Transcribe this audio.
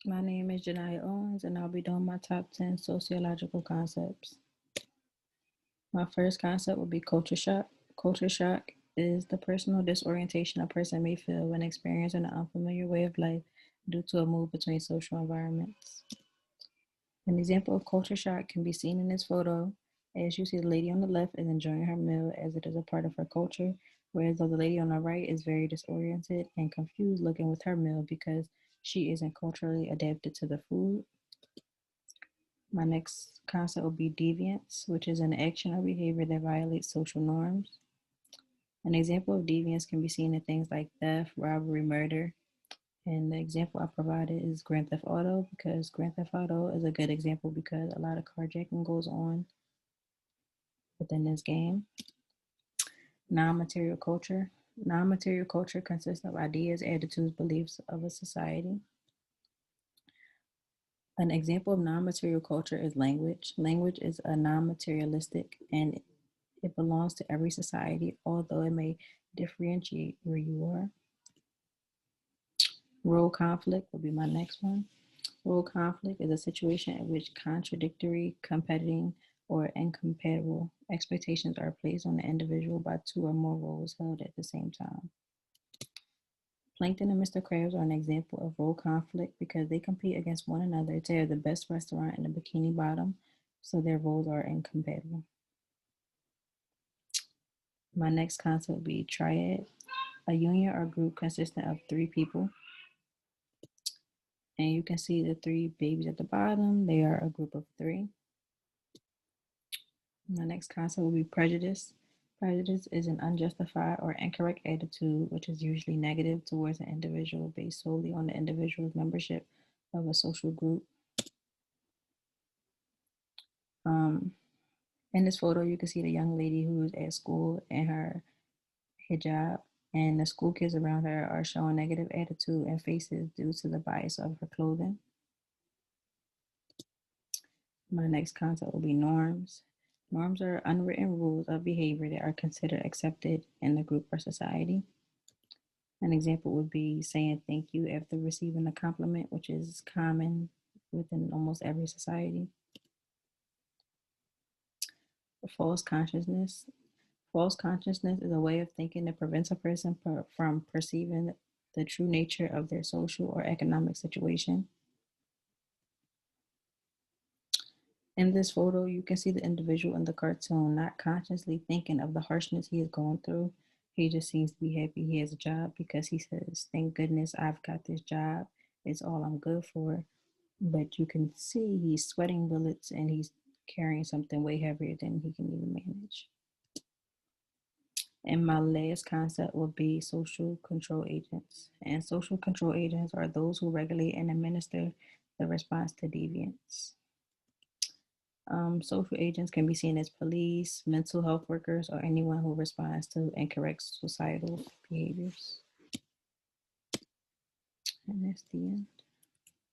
My name is Joniyah O, and I'll be doing my top 10 sociological concepts. My first concept would be culture shock. Culture shock is the personal disorientation a person may feel when experiencing an unfamiliar way of life due to a move between social environments. An example of culture shock can be seen in this photo, as you see the lady on the left is enjoying her meal as it is a part of her culture, whereas the lady on the right is very disoriented and confused looking with her meal because she isn't culturally adapted to the food. My next concept will be deviance, which is an action or behavior that violates social norms. An example of deviance can be seen in things like theft, robbery, murder. And the example I provided is Grand Theft Auto because Grand Theft Auto is a good example because a lot of carjacking goes on within this game. Non-material culture. Non-material culture consists of ideas, attitudes, beliefs of a society. An example of non-material culture is language. Language is a non-materialistic and it belongs to every society, although it may differentiate where you are. Role conflict will be my next one. Role conflict is a situation in which contradictory, competing, or incompatible expectations are placed on the individual by two or more roles held at the same time. Plankton and Mr. Krabs are an example of role conflict because they compete against one another to have the best restaurant in the Bikini Bottom, so their roles are incompatible. My next concept will be triad, a union or group consisting of three people. And you can see the three babies at the bottom. They are a group of three. My next concept will be prejudice. Prejudice is an unjustified or incorrect attitude, which is usually negative towards an individual based solely on the individual's membership of a social group. In this photo, you can see the young lady who is at school in her hijab, and the school kids around her are showing negative attitude and faces due to the bias of her clothing. My next concept will be norms. Norms are unwritten rules of behavior that are considered accepted in the group or society. An example would be saying thank you after receiving a compliment, which is common within almost every society. False consciousness. False consciousness is a way of thinking that prevents a person from perceiving the true nature of their social or economic situation. In this photo, you can see the individual in the cartoon not consciously thinking of the harshness he is going through. He just seems to be happy he has a job because he says, thank goodness I've got this job. It's all I'm good for. But you can see he's sweating bullets and he's carrying something way heavier than he can even manage. And my last concept will be social control agents. And social control agents are those who regulate and administer the response to deviance. Social agents can be seen as police, mental health workers, or anyone who responds to incorrect societal behaviors. And that's the end.